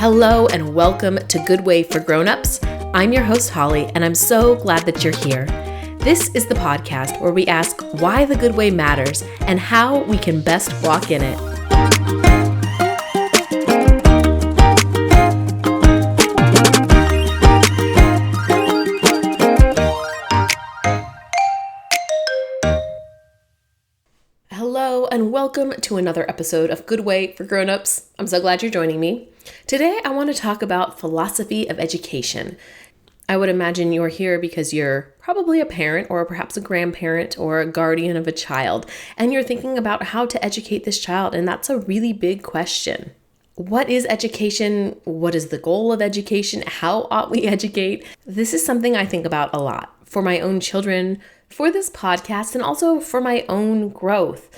Hello and welcome to Good Way for Grown-Ups. I'm your host, Holly, and I'm so glad that you're here. This is the podcast where we ask why the good way matters and how we can best walk in it. Hello and welcome to another episode of Good Way for Grown-Ups. I'm so glad you're joining me. Today I want to talk about philosophy of education. I would imagine you're here because you're probably a parent or perhaps a grandparent or a guardian of a child, and you're thinking about how to educate this child, and that's a really big question. What is education? What is the goal of education? How ought we educate? This is something I think about a lot for my own children, for this podcast, and also for my own growth.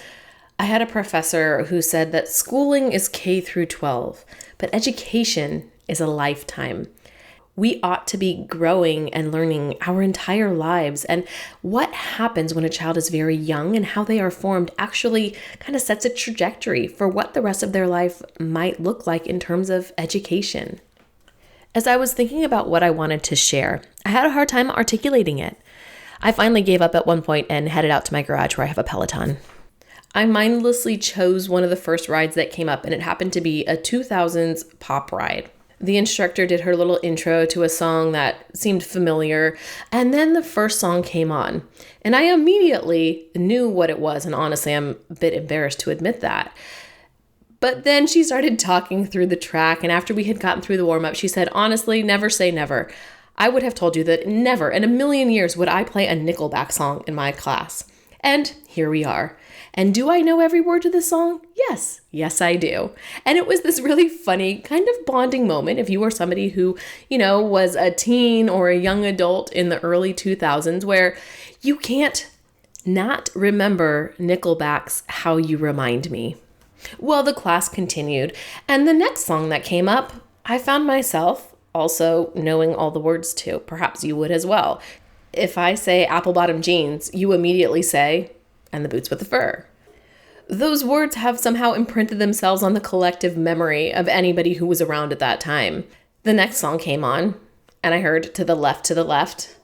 I had a professor who said that schooling is K through 12, but education is a lifetime. We ought to be growing and learning our entire lives, and what happens when a child is very young and how they are formed actually kind of sets a trajectory for what the rest of their life might look like in terms of education. As I was thinking about what I wanted to share, I had a hard time articulating it. I finally gave up at one point and headed out to my garage where I have a Peloton. I mindlessly chose one of the first rides that came up, and it happened to be a 2000s pop ride. The instructor did her little intro to a song that seemed familiar, and then the first song came on. And I immediately knew what it was, and honestly, I'm a bit embarrassed to admit that. But then she started talking through the track, and after we had gotten through the warm-up, she said, honestly, never say never. I would have told you that never in a million years would I play a Nickelback song in my class. And here we are. And do I know every word to the song? Yes. Yes, I do. And it was this really funny kind of bonding moment if you were somebody who, was a teen or a young adult in the early 2000s where you can't not remember Nickelback's How You Remind Me. Well, the class continued, and the next song that came up, I found myself also knowing all the words to. Perhaps you would as well. If I say apple bottom jeans, you immediately say, and the boots with the fur. Those words have somehow imprinted themselves on the collective memory of anybody who was around at that time. The next song came on, and I heard to the left.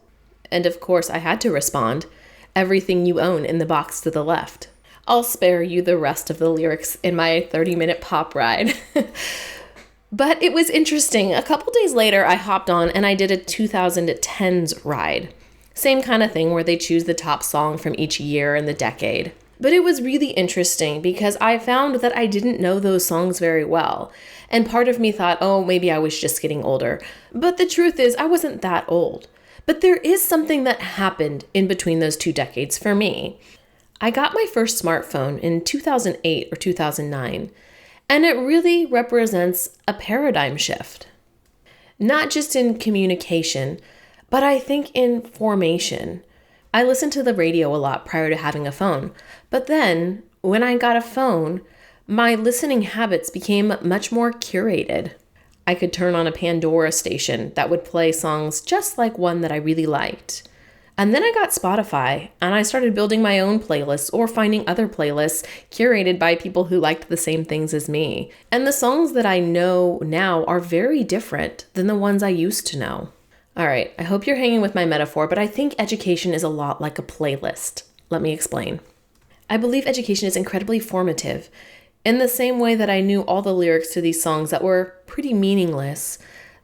And of course I had to respond, everything you own in the box to the left. I'll spare you the rest of the lyrics in my 30-minute pop ride. But it was interesting. A couple days later, I hopped on and I did a 2010s ride. Same kind of thing where they choose the top song from each year and the decade. But it was really interesting because I found that I didn't know those songs very well. And part of me thought, oh, maybe I was just getting older. But the truth is, I wasn't that old. But there is something that happened in between those two decades for me. I got my first smartphone in 2008 or 2009. And it really represents a paradigm shift. Not just in communication, but I think in formation. I listened to the radio a lot prior to having a phone. But then, when I got a phone, my listening habits became much more curated. I could turn on a Pandora station that would play songs just like one that I really liked. And then I got Spotify, and I started building my own playlists or finding other playlists curated by people who liked the same things as me. And the songs that I know now are very different than the ones I used to know. All right, I hope you're hanging with my metaphor, but I think education is a lot like a playlist. Let me explain. I believe education is incredibly formative. In the same way that I knew all the lyrics to these songs that were pretty meaningless,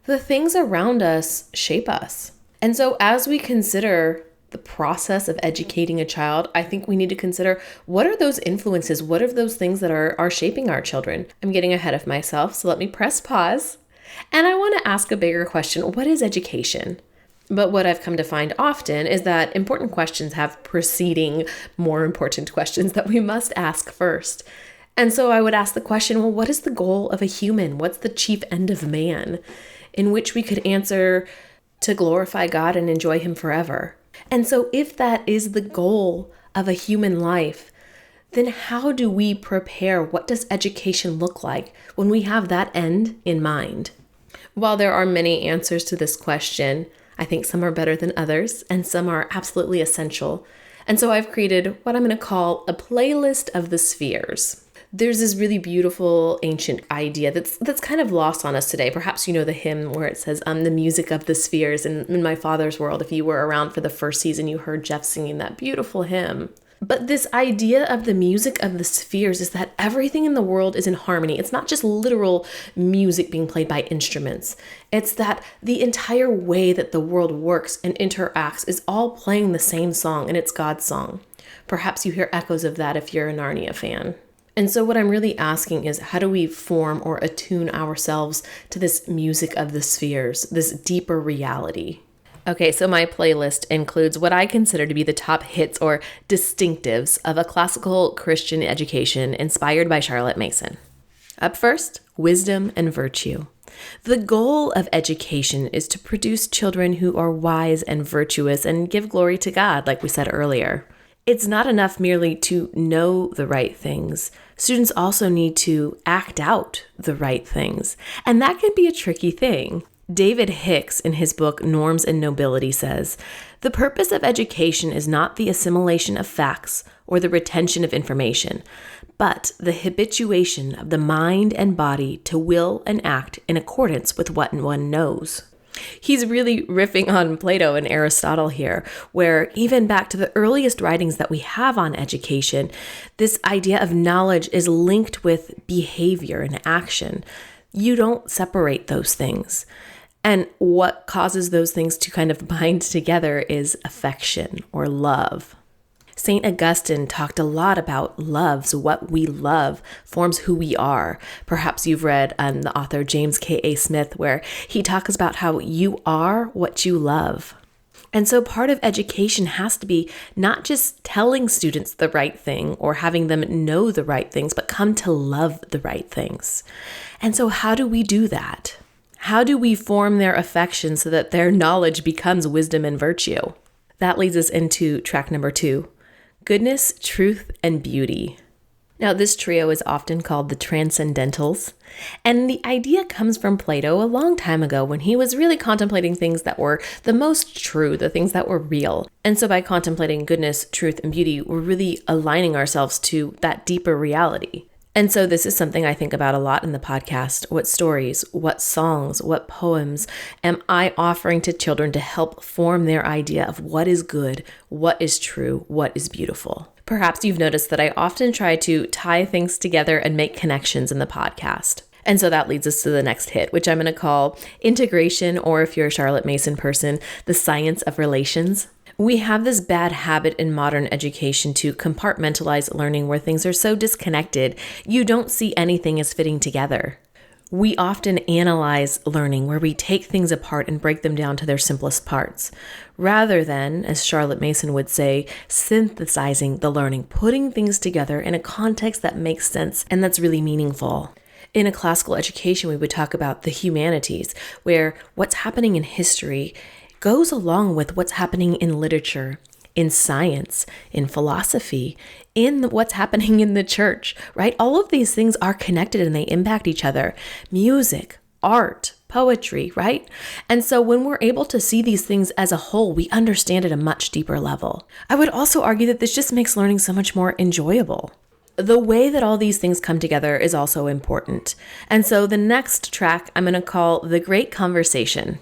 the things around us shape us. And so as we consider the process of educating a child, I think we need to consider what are those influences? What are those things that are shaping our children? I'm getting ahead of myself, so let me press pause. And I want to ask a bigger question. What is education? But what I've come to find often is that important questions have preceding more important questions that we must ask first. And so I would ask the question, well, what is the goal of a human? What's the chief end of man? In which we could answer, to glorify God and enjoy Him forever. And so if that is the goal of a human life, then how do we prepare? What does education look like when we have that end in mind? While there are many answers to this question, I think some are better than others, and some are absolutely essential. And so I've created what I'm going to call a playlist of the spheres. There's this really beautiful ancient idea that's kind of lost on us today. Perhaps you know the hymn where it says, the music of the spheres. And in my father's world, if you were around for the first season, you heard Jeff singing that beautiful hymn. But this idea of the music of the spheres is that everything in the world is in harmony. It's not just literal music being played by instruments. It's that the entire way that the world works and interacts is all playing the same song, and it's God's song. Perhaps you hear echoes of that if you're a Narnia fan. And so what I'm really asking is, how do we form or attune ourselves to this music of the spheres, this deeper reality? Okay, so my playlist includes what I consider to be the top hits or distinctives of a classical Christian education inspired by Charlotte Mason. Up first, wisdom and virtue. The goal of education is to produce children who are wise and virtuous and give glory to God, like we said earlier. It's not enough merely to know the right things. Students also need to act out the right things. And that can be a tricky thing. David Hicks, in his book Norms and Nobility, says, "The purpose of education is not the assimilation of facts or the retention of information, but the habituation of the mind and body to will and act in accordance with what one knows." He's really riffing on Plato and Aristotle here, where even back to the earliest writings that we have on education, this idea of knowledge is linked with behavior and action. You don't separate those things. And what causes those things to kind of bind together is affection or love. St. Augustine talked a lot about loves. What we love forms who we are. Perhaps you've read the author James K.A. Smith, where he talks about how you are what you love. And so part of education has to be not just telling students the right thing or having them know the right things, but come to love the right things. And so how do we do that? How do we form their affection so that their knowledge becomes wisdom and virtue? That leads us into track number 2. Goodness, truth, and beauty. Now, this trio is often called the Transcendentals, and the idea comes from Plato a long time ago when he was really contemplating things that were the most true, the things that were real. And so by contemplating goodness, truth, and beauty, we're really aligning ourselves to that deeper reality. And so this is something I think about a lot in the podcast. What stories, what songs, what poems am I offering to children to help form their idea of what is good, what is true, what is beautiful? Perhaps you've noticed that I often try to tie things together and make connections in the podcast. And so that leads us to the next hit, which I'm going to call integration, or if you're a Charlotte Mason person, the science of relations. We have this bad habit in modern education to compartmentalize learning where things are so disconnected, you don't see anything as fitting together. We often analyze learning where we take things apart and break them down to their simplest parts, rather than, as Charlotte Mason would say, synthesizing the learning, putting things together in a context that makes sense and that's really meaningful. In a classical education, we would talk about the humanities, where what's happening in history goes along with what's happening in literature, in science, in philosophy, in what's happening in the church, right? All of these things are connected and they impact each other. Music, art, poetry, right? And so when we're able to see these things as a whole, we understand at a much deeper level. I would also argue that this just makes learning so much more enjoyable. The way that all these things come together is also important. And so the next track I'm going to call The Great Conversation.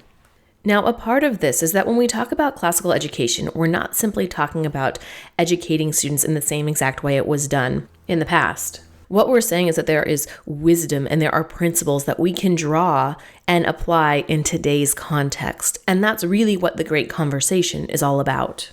Now, a part of this is that when we talk about classical education, we're not simply talking about educating students in the same exact way it was done in the past. What we're saying is that there is wisdom and there are principles that we can draw and apply in today's context. And that's really what the Great Conversation is all about.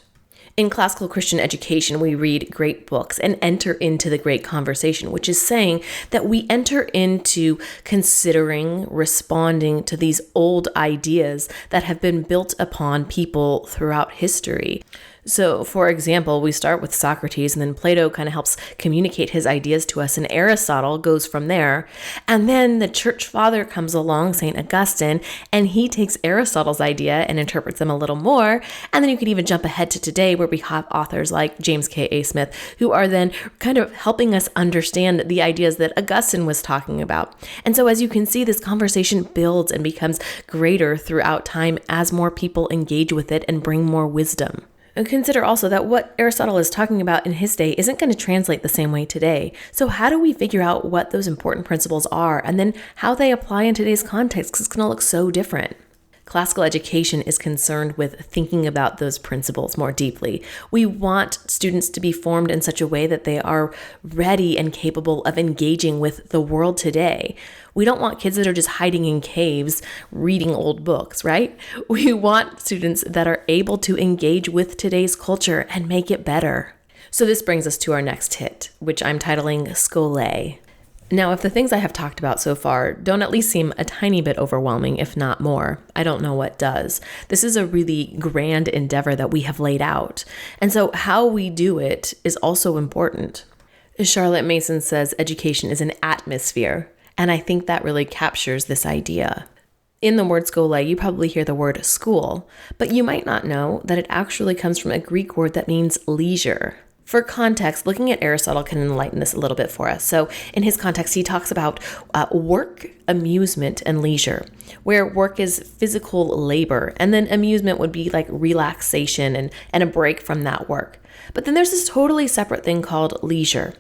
In classical Christian education, we read great books and enter into the Great Conversation, which is saying that we enter into considering, responding to these old ideas that have been built upon people throughout history. So, for example, we start with Socrates, and then Plato kind of helps communicate his ideas to us, and Aristotle goes from there. And then the church father comes along, St. Augustine, and he takes Aristotle's idea and interprets them a little more. And then you can even jump ahead to today, where we have authors like James K.A. Smith, who are then kind of helping us understand the ideas that Augustine was talking about. And so, as you can see, this conversation builds and becomes greater throughout time as more people engage with it and bring more wisdom. And consider also that what Aristotle is talking about in his day isn't going to translate the same way today. So how do we figure out what those important principles are and then how they apply in today's context? Because it's going to look so different. Classical education is concerned with thinking about those principles more deeply. We want students to be formed in such a way that they are ready and capable of engaging with the world today. We don't want kids that are just hiding in caves reading old books, right? We want students that are able to engage with today's culture and make it better. So this brings us to our next hit, which I'm titling Scholae. Now, if the things I have talked about so far don't at least seem a tiny bit overwhelming, if not more, I don't know what does. This is a really grand endeavor that we have laid out. And so how we do it is also important. Charlotte Mason says education is an atmosphere, and I think that really captures this idea. In the word scholae, you probably hear the word school, but you might not know that it actually comes from a Greek word that means leisure. For context, looking at Aristotle can enlighten this a little bit for us. So in his context, he talks about work, amusement, and leisure, where work is physical labor, and then amusement would be like relaxation and a break from that work. But then there's this totally separate thing called leisure.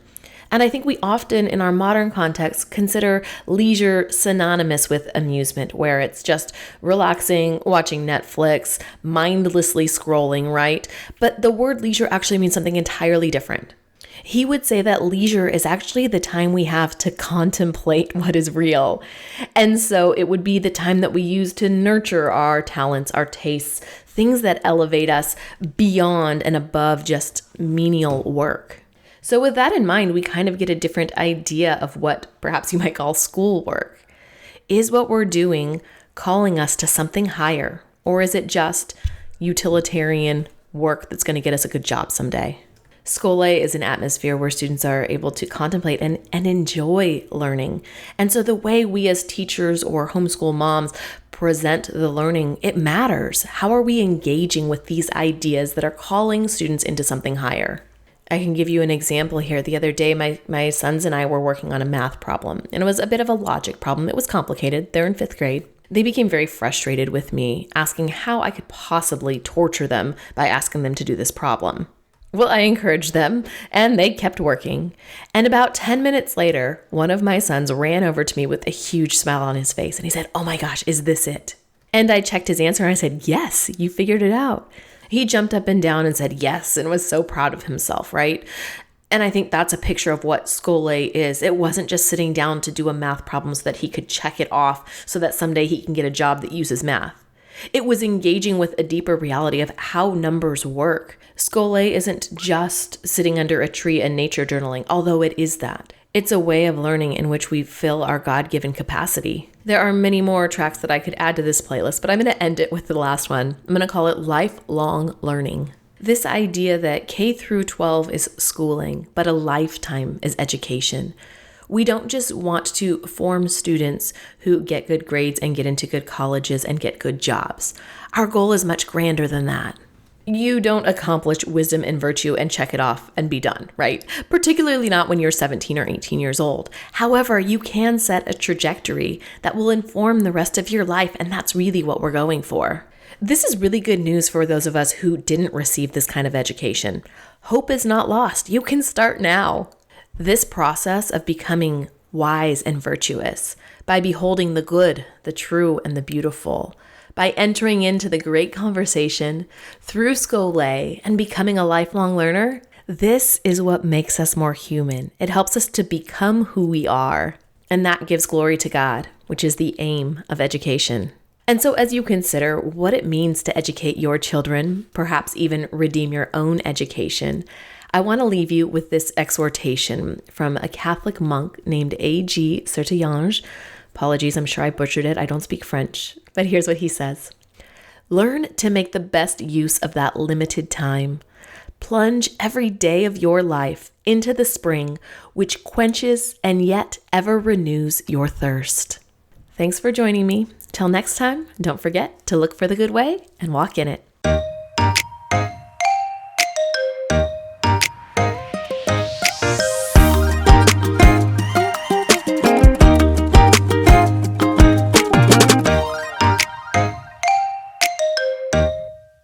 And I think we often, in our modern context, consider leisure synonymous with amusement, where it's just relaxing, watching Netflix, mindlessly scrolling, right? But the word leisure actually means something entirely different. He would say that leisure is actually the time we have to contemplate what is real. And so it would be the time that we use to nurture our talents, our tastes, things that elevate us beyond and above just menial work. So with that in mind, we kind of get a different idea of what perhaps you might call schoolwork. Is what we're doing calling us to something higher, or is it just utilitarian work that's going to get us a good job someday? Scholae is an atmosphere where students are able to contemplate and enjoy learning. And so the way we as teachers or homeschool moms present the learning, it matters. How are we engaging with these ideas that are calling students into something higher? I can give you an example here. The other day, my sons and I were working on a math problem, and it was a bit of a logic problem. It was complicated. They're in 5th grade. They became very frustrated with me, asking how I could possibly torture them by asking them to do this problem. Well, I encouraged them, and they kept working. And about 10 minutes later, one of my sons ran over to me with a huge smile on his face, and he said, "Oh my gosh, is this it?" And I checked his answer, and I said, "Yes, you figured it out." He jumped up and down and said yes, and was so proud of himself, right? And I think that's a picture of what Scholae is. It wasn't just sitting down to do a math problem so that he could check it off so that someday he can get a job that uses math. It was engaging with a deeper reality of how numbers work. Scholae isn't just sitting under a tree and nature journaling, although it is that. It's a way of learning in which we fill our God-given capacity. There are many more tracks that I could add to this playlist, but I'm going to end it with the last one. I'm going to call it lifelong learning. This idea that K through 12 is schooling, but a lifetime is education. We don't just want to form students who get good grades and get into good colleges and get good jobs. Our goal is much grander than that. You don't accomplish wisdom and virtue and check it off and be done, right? Particularly not when you're 17 or 18 years old. However, you can set a trajectory that will inform the rest of your life, and that's really what we're going for. This is really good news for those of us who didn't receive this kind of education. Hope is not lost. You can start now. This process of becoming wise and virtuous by beholding the good, the true, and the beautiful, by entering into the great conversation through Scholae and becoming a lifelong learner, this is what makes us more human. It helps us to become who we are, and that gives glory to God, which is the aim of education. And so as you consider what it means to educate your children, perhaps even redeem your own education, I want to leave you with this exhortation from a Catholic monk named A.G. Sertillanges. Apologies, I'm sure I butchered it. I don't speak French, but here's what he says. Learn to make the best use of that limited time. Plunge every day of your life into the spring, which quenches and yet ever renews your thirst. Thanks for joining me. Till next time, don't forget to look for the good way and walk in it.